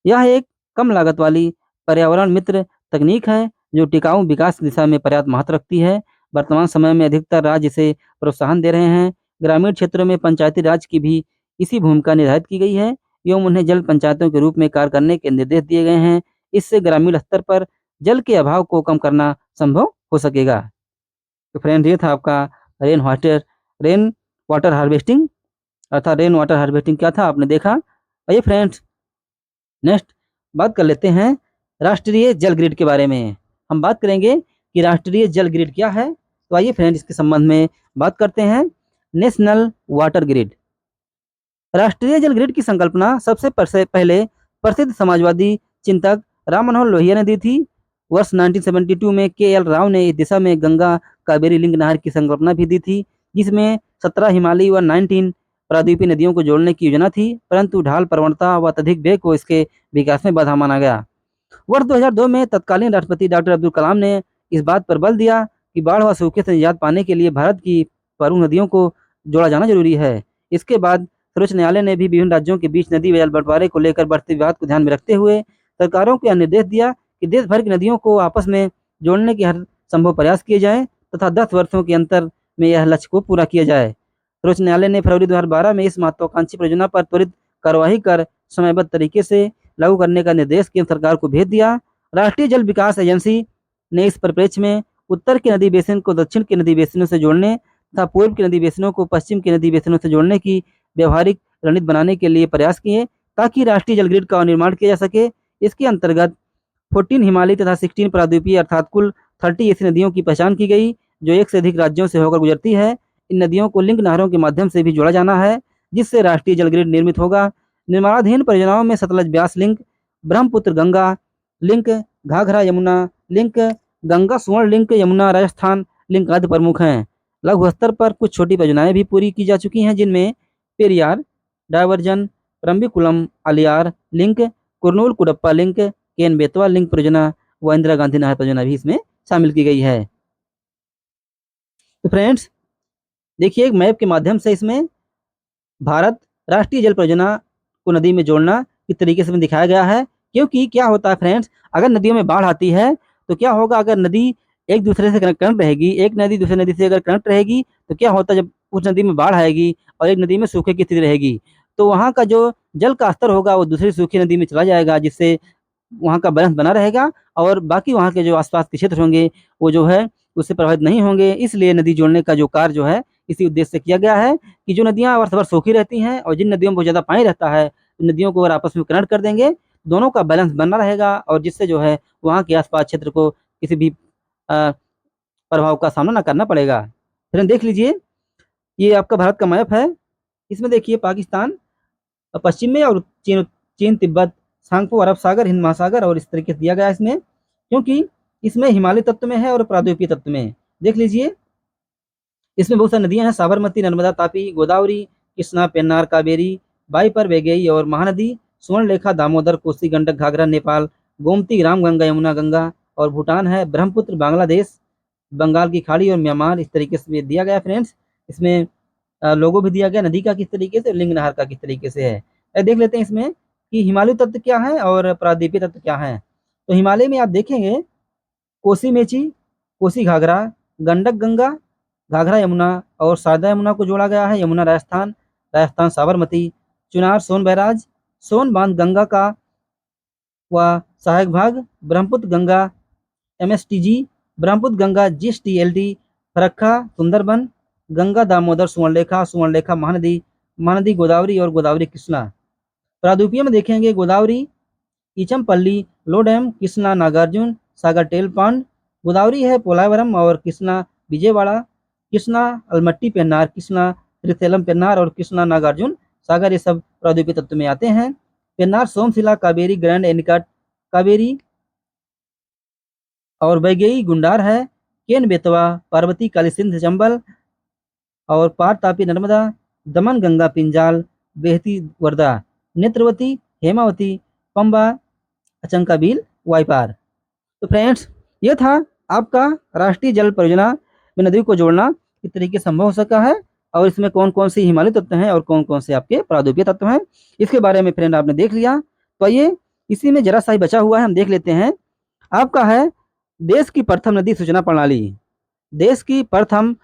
यह एक कम लागत वाली पर्यावरण मित्र तकनीक है, जो टिकाऊ विकास की दिशा में पर्याप्त महत्व रखती है। वर्तमान समय में अधिकतर राज्य इसे प्रोत्साहन दे रहे हैं। ग्रामीण क्षेत्रों में पंचायती राज की भी इसी भूमिका निर्धारित की गई है एवं उन्हें जल पंचायतों के रूप में कार्य करने के निर्देश दिए गए हैं। इससे ग्रामीण स्तर पर जल के अभाव को कम करना संभव हो सकेगा। तो फ्रेंड, ये था आपका रेन वाटर हार्वेस्टिंग अर्थात रेन वाटर हार्वेस्टिंग क्या था, आपने देखा। आइए फ्रेंड्स, नेक्स्ट बात कर लेते हैं राष्ट्रीय जल ग्रिड के बारे में। हम बात करेंगे कि राष्ट्रीय जल ग्रिड क्या है। तो आइए फ्रेंड्स, इसके संबंध में बात करते हैं। National water grid. राष्ट्रीय जल ग्रिड की संकल्पना सबसे पहले प्रसिद्ध समाजवादी चिंतक राम मनोहर लोहिया ने दी थी। वर्ष 1972 में के.एल. राव ने इस दिशा में गंगा कावेरी लिंक नहर की संकल्पना भी दी थी, जिसमें 17 हिमालयी व 19 प्रायद्वीपीय नदियों को जोड़ने की योजना थी, परंतु ढाल प्रवणता व अत्यधिक वेग को इसके विकास में बाधा माना गया। वर्ष 2002 में तत्कालीन राष्ट्रपति डॉक्टर अब्दुल कलाम ने इस बात पर बल दिया कि बाढ़ व सूखे से निजात पाने के लिए भारत की प्रमुख नदियों को जोड़ा जाना जरूरी है। इसके बाद सर्वोच्च न्यायालय ने भी विभिन्न राज्यों के बीच नदी जल बंटवारे को लेकर बढ़ते विवाद को ध्यान में रखते हुए सरकारों को यह निर्देश दिया कि देश भर की नदियों को आपस में जोड़ने के हर संभव प्रयास किए जाएं तथा 10 वर्षों के अंतर में यह लक्ष्य को पूरा किया जाए। सर्वोच्च न्यायालय ने फरवरी 2012 में इस महत्वाकांक्षी परियोजना पर त्वरित कार्यवाही कर समयबद्ध तरीके से लागू करने का निर्देश केंद्र सरकार को भेज दिया। राष्ट्रीय जल विकास एजेंसी ने इस परिप्रेक्ष्य में उत्तर के नदी बेसिन को दक्षिण के नदी बेसिनों से जोड़ने तथा पूर्व के नदी बेसिनों को पश्चिम के नदी बेसिनों से जोड़ने की व्यवहारिक रणनीति बनाने के लिए प्रयास किए, ताकि राष्ट्रीय जल ग्रिड का निर्माण किया जा सके। इसके अंतर्गत 14 हिमालयी तथा 16 प्रायद्वीपीय अर्थात कुल 30 ऐसी नदियों की पहचान की गई, जो एक से अधिक राज्यों से होकर गुजरती है। इन नदियों को लिंक नहरों के माध्यम से भी जोड़ा जाना है, जिससे राष्ट्रीय जल ग्रिड निर्मित होगा। निर्माणाधीन परियोजनाओं में Sutlej Beas link, Brahmaputra Ganga link, Ghaghara Yamuna link, Ganga Suvarna link, Yamuna Rajasthan link आदि प्रमुख हैं। लघु स्तर पर कुछ छोटी परियोजनाएं भी पूरी की जा चुकी हैं, जिनमें Periyar diversion, Rambikulam Aliyar link, Kurnool Cuddapah link, Ken Betwa link परियोजना व इंदिरा गांधी नहर परियोजना भी इसमें शामिल की गई है। तो फ्रेंड्स, देखिए, एक मैप के माध्यम से इसमें भारत राष्ट्रीय जल परियोजना को नदी में जोड़ना किस तरीके से दिखाया गया है। क्योंकि क्या होता है फ्रेंड्स, अगर नदियों में बाढ़ आती है तो क्या होगा, अगर नदी एक दूसरे से कनेक्ट रहेगी, एक नदी दूसरी नदी से अगर कनेक्ट रहेगी तो क्या होता है, जब उस नदी में बाढ़ आएगी और एक नदी में सूखे की स्थिति रहेगी, तो वहाँ का जो जल का स्तर होगा वो दूसरी सूखी नदी में चला जाएगा, जिससे वहाँ का बैलेंस बना रहेगा और बाकी वहाँ के जो आसपास के क्षेत्र होंगे वो जो है उससे प्रभावित नहीं होंगे। इसलिए नदी जोड़ने का जो कार्य जो है इसी उद्देश्य से किया गया है कि जो नदियाँ वर्ष भर सूखी रहती हैं और जिन नदियों में बहुत ज़्यादा पानी रहता है, नदियों को अगर आपस में कनेक्ट कर देंगे, दोनों का बैलेंस बना रहेगा और जिससे जो है वहाँ के आसपास क्षेत्र को किसी भी प्रभाव का सामना ना करना पड़ेगा। फिर देख लीजिए, ये आपका भारत का मैप है। इसमें देखिए पाकिस्तान पश्चिम में और चीन चीन तिब्बत सांगपो अरब सागर हिंद महासागर और इस तरीके से दिया गया है इसमें, क्योंकि इसमें हिमालय तत्व में है और प्रायद्वीपीय तत्व में। देख लीजिए, इसमें बहुत सारी नदियां हैं, साबरमती, नर्मदा, तापी, गोदावरी, कृष्णा, पेन्नार, कावेरी, बाईपर, वेगई और महानदी, सुवर्णरेखा, दामोदर, कोसी, गंडक, घाघरा, नेपाल, गोमती, रामगंगा, यमुना, गंगा और भूटान है, ब्रह्मपुत्र, बांग्लादेश, बंगाल की खाड़ी और म्यांमार। इस तरीके से दिया गया फ्रेंड्स। इसमें लोगो भी दिया गया नदी का किस तरीके से, लिंग नहर का किस तरीके से है। देख लेते हैं इसमें कि हिमालय तत्व क्या है और प्रायद्वीपीय तत्व क्या है। तो हिमालय में आप देखेंगे कोसी मेची, कोसी घाघरा, गंडक गंगा, घाघरा यमुना और शारदा यमुना को जोड़ा गया है। यमुना राजस्थान, राजस्थान साबरमती, चुनार सोन बैराज, सोन बांध गंगा का व सहायक भाग, ब्रह्मपुत्र गंगा एमएसटीजी, ब्रह्मपुत्र गंगा जीएसटीएलटी, फरक्का सुंदरबन, गंगा दामोदर सुवर्णरेखा, सुवर्णरेखा महानदी, महानदी गोदावरी और गोदावरी कृष्णा। प्रायद्वीपीय में देखेंगे गोदावरी ईचमपल्ली, लो डैम, कृष्णा नागार्जुन सागर टेल पांड, गोदावरी है पोलावरम और कृष्णा विजयवाड़ा, कृष्णा अलमट्टी पेन्नार, कृष्णा त्रिशैलम पेन्नार और कृष्णा नागार्जुन सागर, ये सब प्रायद्वीपीय तत्व में आते हैं। पेन्नार सोमशिला, कावेरी ग्रैंड एनिकट, कावेरी और वैगई गुंडार है, केन बेतवा, पार्वती, काली सिंध, चंबल और पार तापी, नर्मदा, दमन गंगा, पिंजाल, बेहती, वर्धा, नेत्रवती, हेमावती, पंबा, अचंकाबिल, वाइपार। तो फ्रेंड्स, ये था आपका राष्ट्रीय जल परियोजना में नदियों को जोड़ना किस तरीके से संभव हो सका है और इसमें कौन कौन से हिमालय तत्व हैं और कौन कौन से आपके प्रायद्वीपीय तत्व हैं, इसके बारे में फ्रेंड आपने देख लिया। तो आइए इसी में जरा सा ही बचा हुआ है, हम देख लेते हैं। आपका है देश की प्रथम नदी सूचना प्रणाली। देश की प्रथम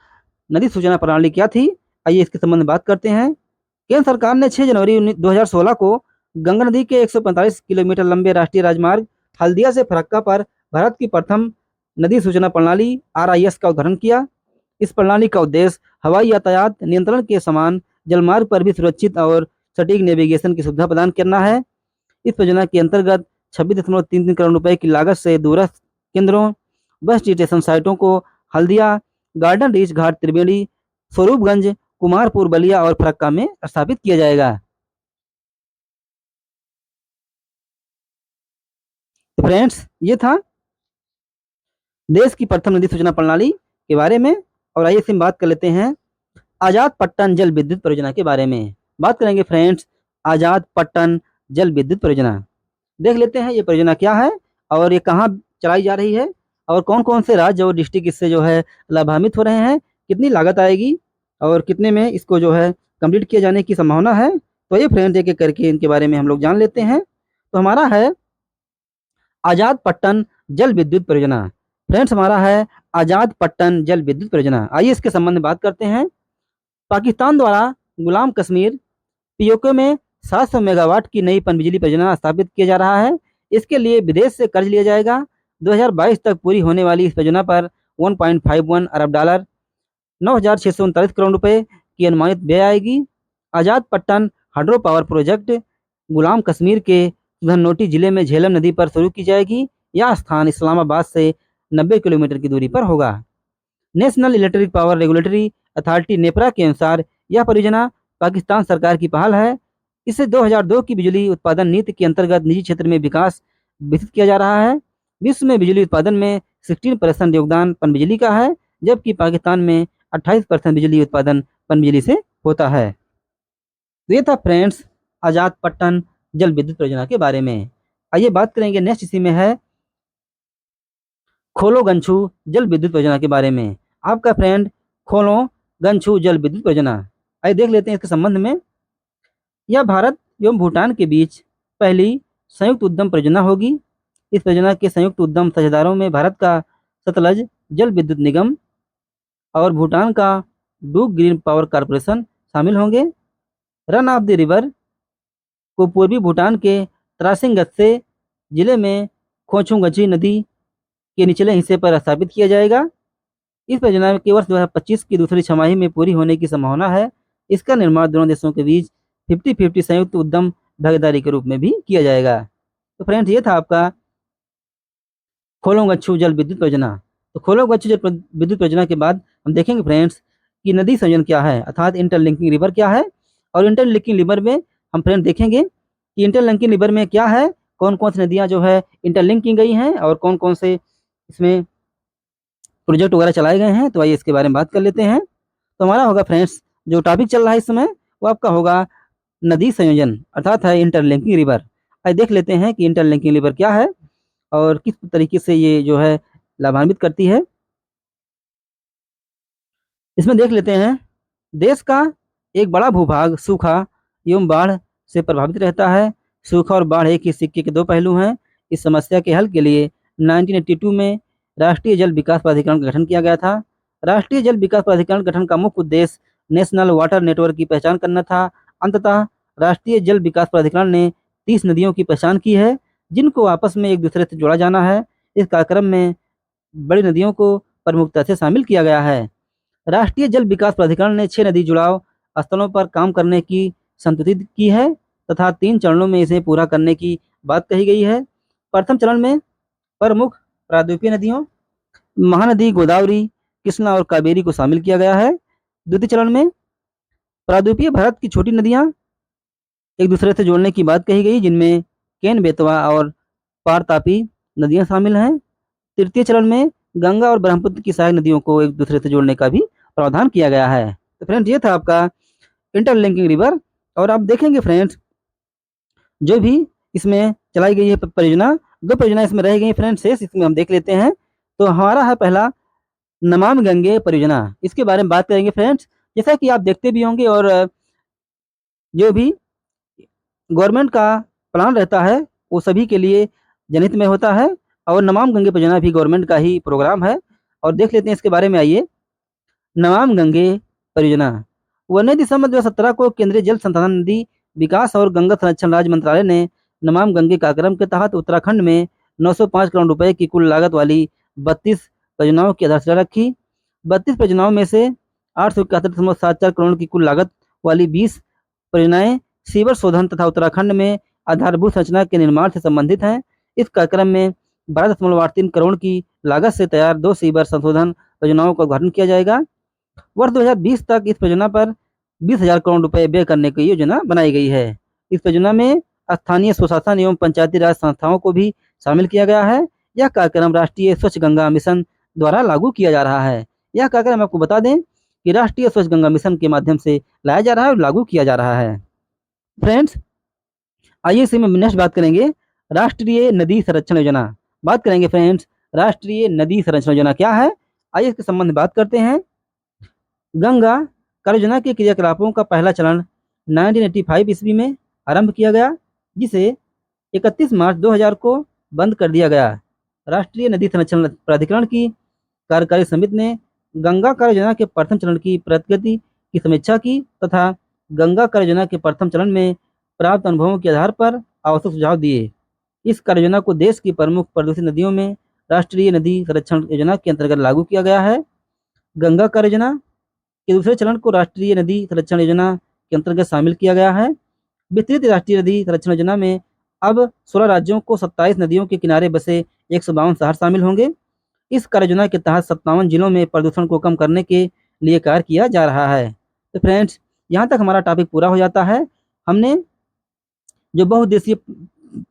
नदी सूचना प्रणाली क्या थी, आइए इसके संबंध में बात करते हैं। केंद्र सरकार ने 6 जनवरी 2016 को गंगा नदी के 145 किलोमीटर लंबे राष्ट्रीय राजमार्ग हल्दिया से फरक्का पर भारत की प्रथम नदी सूचना प्रणाली आरआईएस का उद्घाटन किया। इस प्रणाली का उद्देश्य हवाई यातायात नियंत्रण के समान जलमार्ग पर भी सुरक्षित और सटीक नेविगेशन की सुविधा प्रदान करना है। इस परियोजना के अंतर्गत 26.33 करोड़ रुपए की लागत से दूरस्थ केंद्रों, बस स्टेशन साइटों को हल्दिया, गार्डन रीच घाट, त्रिवेणी, स्वरूपगंज, कुमारपुर, बलिया और फरक्का में स्थापित किया जाएगा। तो फ्रेंड्स, ये था देश की प्रथम नदी सूचना प्रणाली के बारे में। और आइए हम बात कर लेते हैं आजाद पट्टन जल विद्युत परियोजना के बारे में। बात करेंगे फ्रेंड्स आजाद पट्टन जल विद्युत परियोजना। देख लेते हैं ये परियोजना क्या है और ये कहाँ चलाई जा रही है और कौन कौन से राज्य और डिस्ट्रिक्ट इससे जो है लाभान्वित हो रहे हैं, कितनी लागत आएगी और कितने में इसको जो है कंप्लीट किए जाने की संभावना है। तो ये फ्रेंड्स एक एक करके इनके बारे में हम लोग जान लेते हैं। तो हमारा है आजाद पट्टन जल विद्युत परियोजना। फ्रेंड्स हमारा है आजाद पट्टन जल विद्युत परियोजना। आइए इसके संबंध में बात करते हैं। पाकिस्तान द्वारा गुलाम कश्मीर पीओके में 700 मेगावाट की नई पनबिजली परियोजना स्थापित किया जा रहा है। इसके लिए विदेश से कर्ज लिया जाएगा। 2022 तक पूरी होने वाली इस परियोजना पर 1.51 अरब डॉलर 9,639 करोड़ रुपए की अनुमानित व्यय आएगी। आजाद पट्टन हाइड्रो पावर प्रोजेक्ट गुलाम कश्मीर के सुधनोटी जिले में झेलम नदी पर शुरू की जाएगी। यह स्थान इस्लामाबाद से 90 किलोमीटर की दूरी पर होगा। National electric power regulatory authority NEPRA के अनुसार यह परियोजना पाकिस्तान सरकार की पहल है। इसे 2002 की बिजली उत्पादन नीति के अंतर्गत निजी क्षेत्र में विकास विकसित किया जा रहा है। विश्व में बिजली उत्पादन में 16% योगदान पनबिजली का है, जबकि पाकिस्तान में 28% बिजली उत्पादन पनबिजली से होता है। तो ये था फ्रेंड्स आजाद पट्टन जल विद्युत परियोजना के बारे में। आइए बात करेंगे नेक्स्ट, इसी में है खोलो गंछू जल विद्युत परियोजना के बारे में। आपका फ्रेंड खोलो गंछू जल विद्युत परियोजना, आइए देख लेते हैं इसके संबंध में। यह भारत एवं भूटान के बीच पहली संयुक्त उद्यम परियोजना होगी। इस परियोजना के संयुक्त उद्यम साझेदारों में भारत का सतलज जल विद्युत निगम और भूटान का डूक ग्रीन पावर कॉरपोरेशन शामिल होंगे। रन ऑफ द रिवर को पूर्वी भूटान के त्रासिंगत से जिले में खोचुंगची नदी के निचले हिस्से पर स्थापित किया जाएगा। इस परियोजना के वर्ष 2025 की दूसरी छमाही में पूरी होने की संभावना है। इसका निर्माण दोनों देशों के बीच 50-50 संयुक्त उद्यम भागीदारी के रूप में भी किया जाएगा। तो फ्रेंड्स, ये था आपका खोलोंगच्छू जल विद्युत परियोजना। तो खोलोंगच्छू जल विद्युत परियोजना के बाद हम देखेंगे फ्रेंड्स कि नदी संयोजन क्या है, अर्थात इंटरलिंकिंग रिवर क्या है। और इंटरलिंकिंग रिवर में हम फ्रेंड देखेंगे कि इंटरलिंकिंग रिवर में क्या है, कौन कौन सी नदियाँ जो है इंटरलिंक की गई हैं और कौन कौन से इसमें प्रोजेक्ट वगैरह चलाए गए हैं। तो आइए इसके बारे में बात कर लेते हैं। तो हमारा होगा फ्रेंड्स, जो टॉपिक चल रहा है इस समय वो आपका होगा नदी संयोजन, अर्थात है इंटरलिंकिंग रिवर। आइए देख लेते हैं कि इंटरलिंकिंग रिवर क्या है और किस तरीके से ये जो है लाभान्वित करती है। इसमें देख लेते हैं, देश का एक बड़ा भूभाग सूखा एवं बाढ़ से प्रभावित रहता है। सूखा और बाढ़ एक ही सिक्के के दो पहलू हैं। इस समस्या के हल के लिए 1982 में राष्ट्रीय जल विकास प्राधिकरण का गठन किया गया था। राष्ट्रीय जल विकास प्राधिकरण गठन का मुख्य उद्देश्य नेशनल वाटर नेटवर्क की पहचान करना था। अंततः राष्ट्रीय जल विकास प्राधिकरण ने 30 नदियों की पहचान की है जिनको आपस में एक दूसरे से जोड़ा जाना है। इस कार्यक्रम में बड़ी नदियों को प्रमुखता से शामिल किया गया है। राष्ट्रीय जल विकास प्राधिकरण ने 6 नदी जुड़ाव स्थलों पर काम करने की संतुलित की है तथा 3 चरणों में इसे पूरा करने की बात कही गई है। प्रथम चरण में प्रमुख प्रायद्वीपीय नदियों महानदी गोदावरी, कृष्णा और कावेरी को शामिल किया गया है। द्वितीय चरण में प्रायद्वीपीय भारत की छोटी नदियां एक दूसरे से जोड़ने की बात कही गई जिनमें केन बेतवा और पार तापी नदियां शामिल हैं। तृतीय चरण में गंगा और ब्रह्मपुत्र की सहायक नदियों को एक दूसरे से जोड़ने का भी प्रावधान किया गया है। तो फ्रेंड्स, ये था आपका इंटरलिंकिंग रिवर। और आप देखेंगे फ्रेंड्स, जो भी इसमें चलाई गई है परियोजना, 2 परियोजना इसमें रह गई फ्रेंड्स शेष, इसमें हम देख लेते हैं। तो हमारा है पहला नमामि गंगे परियोजना। इसके बारे में बात करेंगे फ्रेंड्स। जैसा कि आप देखते भी होंगे और जो भी गवर्नमेंट का प्लान रहता है वो सभी के लिए जनहित में होता है और नमामि गंगे परियोजना भी गवर्नमेंट का ही प्रोग्राम है। और देख लेते हैं इसके बारे में। आइए, नमामि गंगे परियोजना 19 दिसंबर 2017 को केंद्रीय जल संसाधन नदी विकास और गंगा संरक्षण राज्य मंत्रालय ने नमामि गंगे कार्यक्रम के तहत उत्तराखंड में 905 करोड़ रुपए की कुल लागत वाली 32 परियोजनाओं की आधारशिला रखी। 32 परियोजनाओं में से 871.74 करोड़ की कुल लागत वाली 20 परियोजनाएं सीवर शोधन तथा उत्तराखंड में आधारभूत संरचना के निर्माण से संबंधित हैं। इस कार्यक्रम में 12.83 करोड़ की लागत से तैयार 2 सीवर संशोधन परियोजनाओं का उद्घाटन किया जाएगा। वर्ष 2020 तक इस परियोजना पर 20,000 करोड़ रुपए व्यय करने की योजना बनाई गई है। इस परियोजना में स्थानीय स्वशासन एवं पंचायती राज संस्थाओं को भी शामिल किया गया है। यह कार्यक्रम राष्ट्रीय स्वच्छ गंगा मिशन द्वारा लागू किया जा रहा है। यह कार्यक्रम आपको बता दें कि राष्ट्रीय स्वच्छ गंगा मिशन के माध्यम से लाया जा रहा है और लागू किया जा रहा है। फ्रेंड्स, आइए इसी में नेक्स्ट बात करेंगे राष्ट्रीय नदी संरक्षण योजना। बात करेंगे फ्रेंड्स, राष्ट्रीय नदी संरक्षण योजना क्या है। आइए इसके संबंध में बात करते हैं। गंगा परियोजना के क्रियाकलापों का पहला चरण 1985 ईस्वी में आरंभ किया गया जिसे 31 मार्च 2000 को बंद कर दिया गया। राष्ट्रीय नदी संरक्षण प्राधिकरण की कार्यकारी समिति ने गंगा परियोजना के प्रथम चरण की प्रगति की समीक्षा की तथा गंगा परियोजना के प्रथम चरण में प्राप्त अनुभवों के आधार पर आवश्यक सुझाव दिए। इस परियोजना को देश की प्रमुख प्रदूषित नदियों में राष्ट्रीय नदी संरक्षण योजना के अंतर्गत लागू किया गया है। गंगा परियोजना के दूसरे चरण को राष्ट्रीय नदी संरक्षण योजना के अंतर्गत शामिल किया गया है। विस्तृत राष्ट्रीय नदी संरक्षण योजना में अब 16 राज्यों को 27 नदियों के किनारे बसे 152 शहर शामिल होंगे। इस कार्य योजना के तहत 57 जिलों में प्रदूषण को कम करने के लिए कार्य किया जा रहा है। तो फ्रेंड्स, यहाँ तक हमारा टॉपिक पूरा हो जाता है। हमने जो बहुउद्देशीय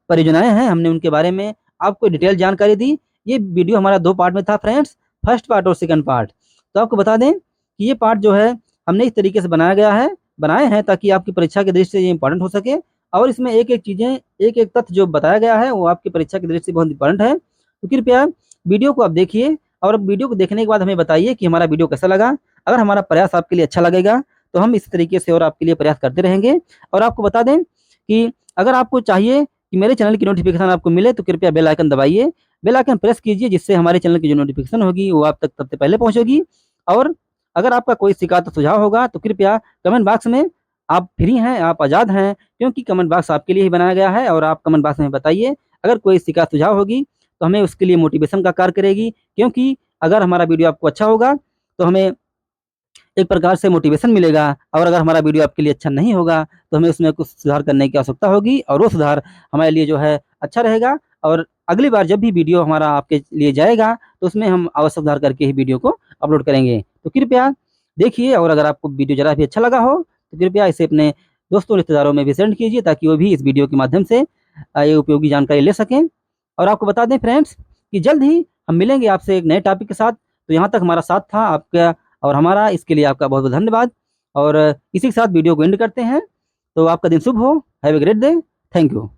परियोजनाएं हैं हमने उनके बारे में आपको डिटेल जानकारी दी। ये वीडियो हमारा 2 पार्ट में था फ्रेंड्स, फर्स्ट पार्ट और सेकंड पार्ट। तो आपको बता दें कि ये पार्ट जो है हमने इस तरीके से बनाए हैं ताकि आपकी परीक्षा की दृष्टि से ये इंपॉर्टेंट हो सके और इसमें एक-एक चीज़ें, एक-एक तथ्य जो बताया गया है वो आपकी परीक्षा की दृष्टि से बहुत इंपॉर्टेंट है। तो कृपया वीडियो को आप देखिए और वीडियो को देखने के बाद हमें बताइए कि हमारा वीडियो कैसा लगा। अगर हमारा प्रयास आपके लिए अच्छा लगेगा तो हम इस तरीके से और आपके लिए प्रयास करते रहेंगे। और आपको बता दें कि अगर आपको चाहिए कि मेरे चैनल की नोटिफिकेशन आपको मिले तो कृपया बेल आइकन दबाइए, बेल आइकन प्रेस कीजिए जिससे हमारे चैनल की जो नोटिफिकेशन होगी वो आप तक सबसे पहले पहुँचेगी। और अगर आपका कोई शिकायत सुझाव होगा तो कृपया कमेंट बॉक्स में, आप फ्री हैं, आप आज़ाद हैं क्योंकि कमेंट बॉक्स आपके लिए ही बनाया गया है और आप कमेंट बॉक्स में बताइए अगर कोई शिकायत सुझाव होगी तो हमें उसके लिए मोटिवेशन का कार्य करेगी, क्योंकि अगर हमारा वीडियो आपको अच्छा होगा तो हमें एक प्रकार से मोटिवेशन मिलेगा, और अगर हमारा वीडियो आपके लिए अच्छा नहीं होगा तो हमें उसमें कुछ सुधार करने की आवश्यकता होगी, और वो सुधार हमारे लिए जो है अच्छा रहेगा। और अगली बार जब भी वीडियो हमारा आपके लिए जाएगा तो उसमें हम आवश्यक सुधार करके ही वीडियो को अपलोड करेंगे। तो कृपया देखिए, और अगर आपको वीडियो ज़रा भी अच्छा लगा हो तो कृपया इसे अपने दोस्तों रिश्तेदारों में भी सेंड कीजिए, ताकि वो भी इस वीडियो के माध्यम से ये उपयोगी जानकारी ले सकें। और आपको बता दें फ्रेंड्स कि जल्द ही हम मिलेंगे आपसे एक नए टॉपिक के साथ। तो यहाँ तक हमारा साथ था आपका और हमारा, इसके लिए आपका बहुत बहुत धन्यवाद। और इसी के साथ वीडियो को एंड करते हैं। तो आपका दिन शुभ हो। Have a great day. Thank you.